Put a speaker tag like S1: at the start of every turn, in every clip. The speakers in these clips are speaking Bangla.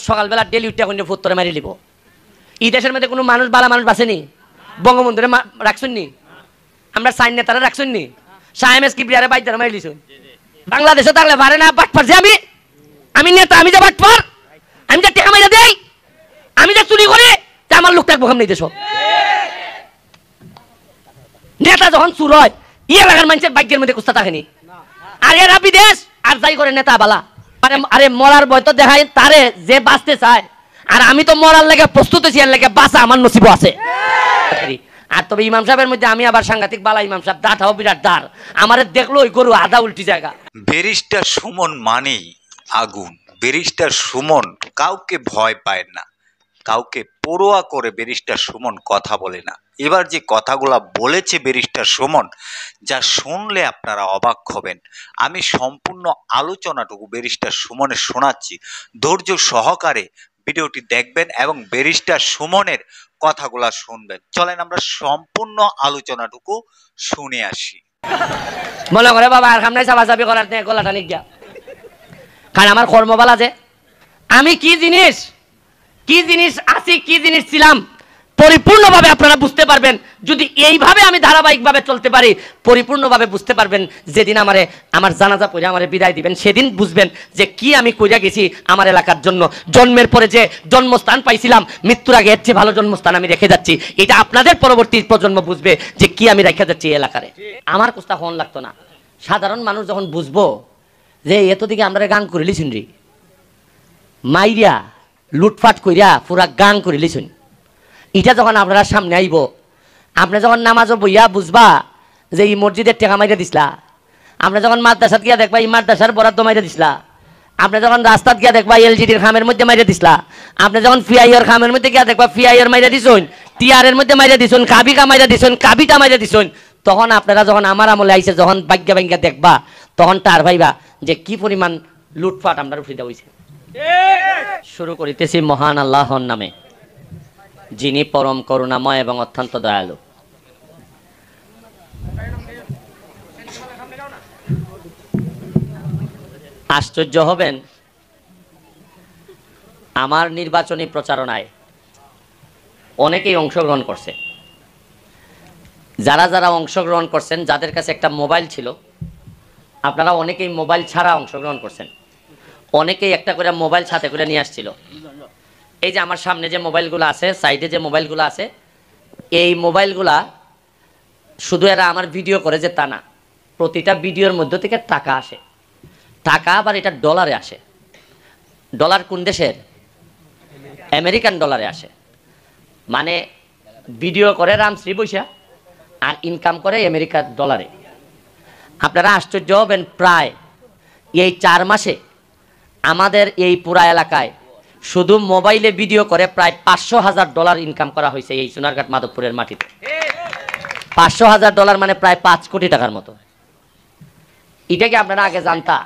S1: সকালবেলা ডেলি উঠে এখন ফুত্তরে মারি লিব। এই দেশের মধ্যে কোনো মানুষ বালা মানুষ বাঁচেনি? বঙ্গবন্ধুরে রাখছেন নি? আমরা সাইন নেতারা রাখছেন নি? সাহেমেস কি বিয়ারে বাইদারে মারি লিছুন? বাংলাদেশে থাকলে পারে না বাটপার যে আমি নেতা, আমি যে বাটপার, আমি যে টাকা মাইরা দেই, আমি যে চুরি করে তা আমার লোক থাকবো কেমন দেশ? নেতা যখন চুর হয় এলাকার মানুষের ভাগ্যের মধ্যে কুস্তা থাকেনি। আর এরা বিদেশ আর যাই করে নেতা বালা। আরে মরার ভয় তো দেখায় তারে যে বাঁচতে চায়, আর আমি তো মরার লেগে প্রস্তুত আছি, এর লেগে বাঁচা আমার নসিব আছে। আর তবে ইমাম সাহেবের মধ্যে আমি আবার সাংঘাতিক বালা ইমাম সাহেব, দাঁড়াও বিরাট দাঁড়, আমার দেখলো ওই গরু আধা উল্টি জায়গা।
S2: ব্যারিস্টার সুমন মানেই আগুন। ব্যারিস্টার সুমন কাউকে ভয় পায় না, কাউকে পরোয়া করে ব্যারিস্টার সুমন কথা বলে না। এবার যে কথাগুলা বলেছে ব্যারিস্টার সুমন, যা শুনলে আপনারা অবাক হবেন। আমি সম্পূর্ণ আলোচনাটুকু ব্যারিস্টার সুমনের শোনাচ্ছি, ধৈর্য সহকারে ভিডিওটি দেখবেন এবং ব্যারিস্টার সুমনের কথাগুলা শুনবেন। চলেন আমরা সম্পূর্ণ আলোচনাটুকু শুনে আসি।
S1: মনে করে বাবা আর সামনে চাপাচাপি করার গলাটা নিক গিয়া, কারণ আমার কর্মবালা যে আমি কি জিনিস আছি, কি জিনিস ছিলাম পরিপূর্ণভাবে আপনারা বুঝতে পারবেন যদি এইভাবে আমি ধারাবাহিকভাবে চলতে পারি। পরিপূর্ণভাবে বুঝতে পারবেন যেদিন আমার জানাজা পড়ে আমারে বিদায় দিবেন, সেদিন বুঝবেন যে কি আমি কইরা গেছি আমার এলাকার জন্য। জন্মের পরে যে জন্মস্থান পাইছিলাম, মৃত্যুর আগে এর চেয়ে ভালো জন্মস্থান আমি রেখে যাচ্ছি। এটা আপনাদের পরবর্তী প্রজন্ম বুঝবে যে কি আমি রেখে যাচ্ছি এই এলাকারে। আমার কোস্তা হন লাগতো না। সাধারণ মানুষ যখন বুঝবো যে এতদিকে আমরা গান করে লিছুন রে, মাইরিয়া লুটফাট কইরা পুরা গান করে লিছুন, এটা যখন আপনারা সামনে আইব, আপনি যখন নামাজও বইয়া বুঝবা যে এই মসজিদের টেকা মাইরা দিসলা, আপনি যখন মাদ্রাসাত গিয়া দেখবা এই মাদ্রাসার বরাদ্দ মাইরা দিসলা, আপনি যখন রাস্তাত গিয়া দেখবা এলজিডির খামের মধ্যে মাইরা দিসলা, আপনি যখন ফিআইআর খামের মধ্যে গিয়া দেখবা ফিআইআর মাইরা দিছুন, টিআরের মধ্যে মাইরা দিছুন, কাবিকা মাইরা দিছুন, কাবিটা মাইরা দিছুন, তখন আপনারা যখন আমার আমলে আইসে যখন ভাগ্যা ভাঙ্গা দেখবা, তখন তার ভাইবা যে কি পরিমাণ লুটফাট আমরা উঠে দেওয়া হয়েছে। শুরু করিতেছি মহান আল্লাহর নামে, যিনি পরম করুণাময় এবং অত্যন্ত দয়ালু। আশ্চর্য হবেন, আমার নির্বাচনী প্রচারণায় অনেকেই অংশগ্রহণ করছে। যারা যারা অংশগ্রহণ করছেন, যাদের কাছে একটা মোবাইল ছিল, আপনারা অনেকেই মোবাইল ছাড়া অংশগ্রহণ করছেন। অনেকেই একটা করে মোবাইল সাথে করে নিয়ে আসছিল। এই যে আমার সামনে যে মোবাইলগুলো আছে, সাইডে যে মোবাইলগুলো আছে, এই মোবাইলগুলা শুধু এরা আমার ভিডিও করে যে তা না, প্রতিটা ভিডিওর মধ্য থেকে টাকা আসে। টাকা আবার এটা ডলারে আসে। ডলার কোন দেশের? আমেরিকান ডলারে আসে। মানে ভিডিও করে রামশ্রী বৈশা আর ইনকাম করে আমেরিকার ডলারে। আপনারা আশ্চর্য হবেন, প্রায় এই 4 মাসে আমাদের এই পুরা এলাকায় শুধু মোবাইলে ভিডিও করে প্রায় $500,000 ইনকাম করা হয়েছে এই সোনারঘাট মাধবপুরের মাটিতে। $500,000 মানে প্রায় 5 কোটি টাকার মতো। এটা কি আপনারা আগে জানতা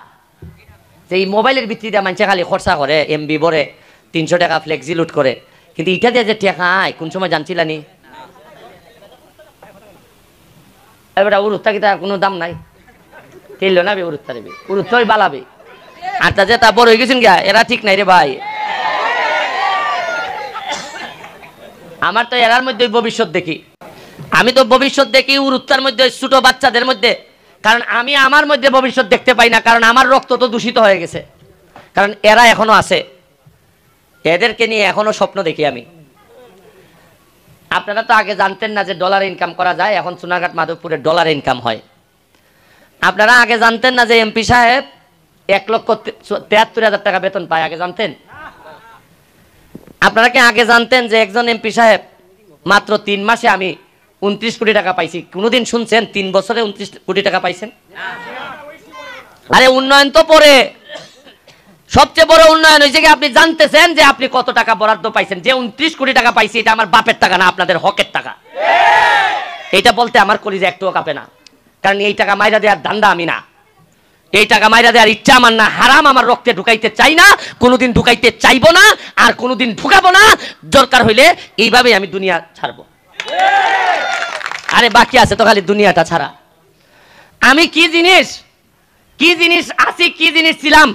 S1: যে এই মোবাইলের ভিত্তিতে মানুষে খালি খরচা করে, এমবি ভরে, 300 টাকা ফ্লেক্সি লুট করে, কিন্তু এটা দিয়ে যে টাকা আয় কোন সময় জানছিলানি? এবার উরুত্তা কি তার কোনো দাম নাই? তেল না বে উরুত্তা রেবে, উরুত্তই বালাবে। আর তা যে তা বড় হয়ে গেছেন গিয়া, এরা ঠিক নাই রে ভাই। আমার তো এরার মধ্যে ভবিষ্যৎ দেখি, আমি তো ভবিষ্যৎ দেখি উরুত্তার মধ্যে, ছোট বাচ্চাদের মধ্যে। কারণ আমি আমার মধ্যে ভবিষ্যৎ দেখতে পাই না, কারণ আমার রক্ত তো দূষিত হয়ে গেছে। কারণ এরা এখনো আছে, এদেরকে নিয়ে এখনো স্বপ্ন দেখি আমি। আপনারা তো আগে জানতেন না যে ডলার ইনকাম করা যায়, এখন সোনারঘাট মাধবপুরে ডলার ইনকাম হয়। আপনারা আগে জানতেন না যে এমপি সাহেব 1,73,000 টাকা বেতন পায়, আগে জানতেন? আপনারা কি আগে জানতেন যে একজন এমপি সাহেব মাত্র 3 মাসে আমি 29 কোটি টাকা পাইছি? কোনোদিন শুনছেন 3 বছরে 29 কোটি টাকা পাইছেন? আরে উন্নয়ন তো পরে, সবচেয়ে বড় উন্নয়ন হয়েছে কি আপনি জানতেছেন যে আপনি কত টাকা বরাদ্দ পাইছেন? যে 29 কোটি টাকা পাইছি, এটা আমার বাপের টাকা না, আপনাদের হকের টাকা। এটা বলতে আমার কলিজা একটুও কাঁপে না, কারণ এই টাকা মাইরা দেওয়ার ধান্দা আমি না, এই টাকা মাইরা দেওয়ার ইচ্ছা আমার না। হারাম আমার রক্তে ঢুকাইতে চাই না, কোনোদিন ঢুকাইতে চাইবো না, আর কোনোদিন ঢুকাবো না। দরকার হইলে এইভাবেই আমি দুনিয়া ছাড়বো। আরে বাকি আছে তো খালি দুনিয়াটা ছাড়া। আমি কি জিনিস আছি, কি জিনিস ছিলাম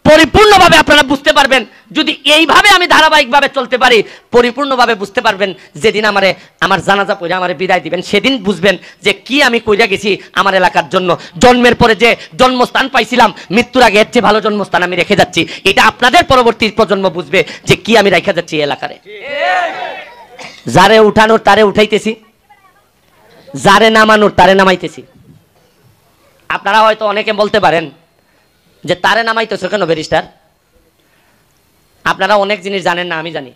S1: পরিপূর্ণভাবে আপনারা বুঝতে পারবেন, যদি এইভাবে আমি ধারাবাহিকভাবে চলতে পারি, পরিপূর্ণভাবে বুঝতে পারবেন। যেদিন আমার জানাজা পড়ে আমারে বিদায় দিবেন, সেদিন বুঝবেন যে কি আমি কইরা গেছি আমার এলাকার জন্য। জন্মের পরে যে জন্মস্থান পাইছিলাম, মৃত্যুর আগে এর চেয়ে ভালো জন্মস্থান আমি রেখে যাচ্ছি। এটা আপনাদের পরবর্তী প্রজন্ম বুঝবে যে কি আমি রেখে যাচ্ছি এলাকারে। যারে উঠানোর তারে উঠাইতেছি, যারে নামানোর তারে নামাইতেছি। আপনারা হয়তো অনেকে বলতে পারেন যে তারে নামাইতেছ কেন ব্যারিস্টার? আপনারা অনেক জিনিস জানেন না, আমি জানি।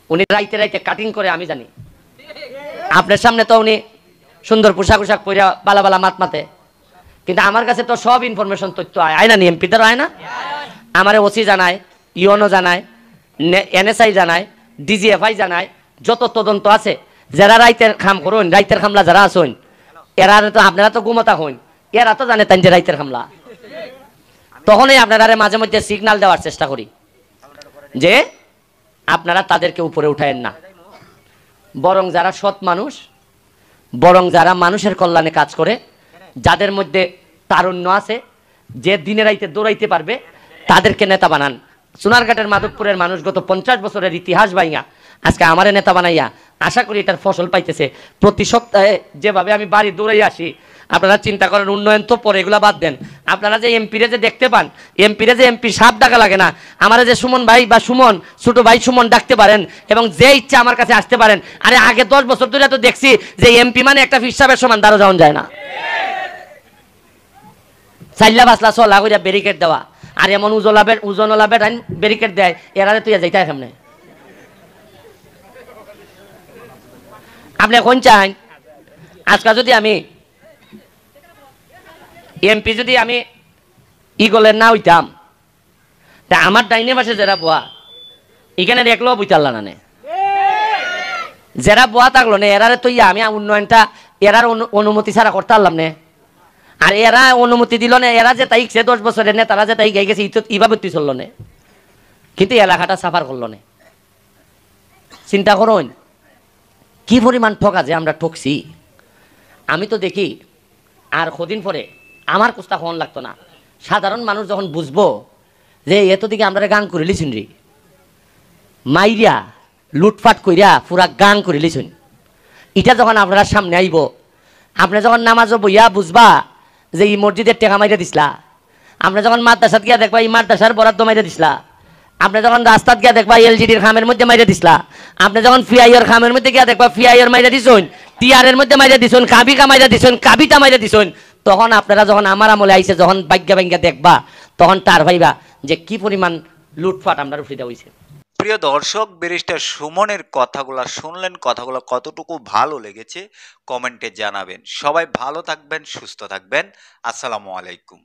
S1: উনি রাইতে রাইতে কাটিং করে, আমি জানি। আপনার সামনে তো উনি সুন্দর পোশাক পরে বালা বালা মাতে, কিন্তু আমার কাছে তো সব ইনফরমেশন তথ্য আয় না, এমপি দ্বারা আয় না। আমার ওসি জানায়, ইউনো জানায়, এনএসআই জানায়, ডিজিএফআই জানায়, যত তদন্ত আছে। যারা রাইতের খাম করুন, রাইতের খামলা যারা আসুন, এরা তো আপনারা তো ঘুমতা হইন, এরা তো জানে তাই যে রাইতের খামলা। তখনই আপনারা মাঝে মধ্যে সিগন্যাল দেওয়ার চেষ্টা করি যে আপনারা তাদেরকে উপরে উঠায়েন না, বরং যারা সৎ মানুষ, বরং যারা মানুষের কল্যাণে কাজ করে, যাদের মধ্যে তারুণ্য আছে, যে দিনে রাইতে দৌড়াইতে পারবে, তাদেরকে নেতা বানান। সোনারঘাটের মাধবপুরের মানুষ গত 50 বছরের ইতিহাস ভাইয়া আজকে আমারে নেতা বানাইয়া, আশা করি এটার ফসল পাইতেছে। প্রতি সপ্তাহে যেভাবে আমি বাড়ি দৌড়াই আসি, আপনারা চিন্তা করেন, উন্নয়ন তো পরে, এগুলা বাদ দেন। আপনারা যে এমপিরে যে দেখতে পান, এমপিরে যে এমপি সাপ ডাকা লাগে না, আমার যে সুমন ভাই বা সুমন, ছোট ভাই সুমন ডাকতে পারেন, এবং যে ইচ্ছা আমার কাছে আসতে পারেন। আরে আগে 10 বছর ধরে তো দেখছি যে এমপি মানে একটা ফিসাবের সমান দাঁড়ো যাওয়া যায় না, চাইলা বাসলা চলা কইরা ব্যারিকেড দেওয়া। আর এমন ওজনলা বেটাইন ব্যারিকেড দেয়, এরারে তুই যাইতে সামনে। আপনি এখন চাই আজকে যদি আমি এমপি, যদি আমি ইগলের না হইতাম, তা আমার ডাইনে পাশে যারা বোয়া, এখানে দেখলো বুঝাল্লা না, যারা বোয়া থাকলো না, এরারে তো আমি উন্নয়নটা এরার অনুমতি ছাড়া করতে পারলাম না। আর এরা অনুমতি দিল না, এরা যে তাই 10 বছরের নে, তারা যে তাই গাই গেছে, এইভাবে তুই চললো না, কিন্তু এলাকাটা সাফার করলো না। চিন্তা করুন কি পরিমাণ ঠকা যে আমরা ঠকছি। আমি তো দেখি আর কদিন পরে আমার কুস্তা হন লাগতো না। সাধারণ মানুষ যখন বুঝবো যে এত দিকে আমরা গান করে লিছুন রে, মাইরিয়া লুটফাট কইরা পুরা গান করে লিছুন, এটা যখন আপনারা সামনে আইব, আপনি যখন নামাজ বইয়া বুঝবা যে এই মসজিদের টেকা মাইরা দিসলা, আপনি যখন মাদ্রাসাত গিয়া দেখবা এই মাদ্রাসার বরাদ্দ মাইরা দিসলা, আপনি যখন রাস্তাত গিয়া দেখবা এলজিডির খামের মধ্যে মাইরা দিসলা, আপনি যখন ফিআইআর খামের মধ্যে গিয়া দেখবা ফিআইআর মাইরা দিছুন, টিআরের মধ্যে মাইরা দিছুন, কাবিকা মাইরা দিছুন, কাবিটা মাইরা দিছুন, তখন আপনারা যখন আমার আমলে আইসে যখন ভাগ্যা দেখবা, তখন তার ভাইবা যে কি পরিমাণ লুটফাট আমরা উঠে দেওয়া হয়েছে।
S2: প্রিয় দর্শক, ব্যারিস্টার সুমনের কথাগুলো শুনলেন, কথাগুলো কতটুকু ভালো লেগেছে কমেন্টে জানাবেন। সবাই ভালো থাকবেন, সুস্থ থাকবেন। আসসালামু আলাইকুম।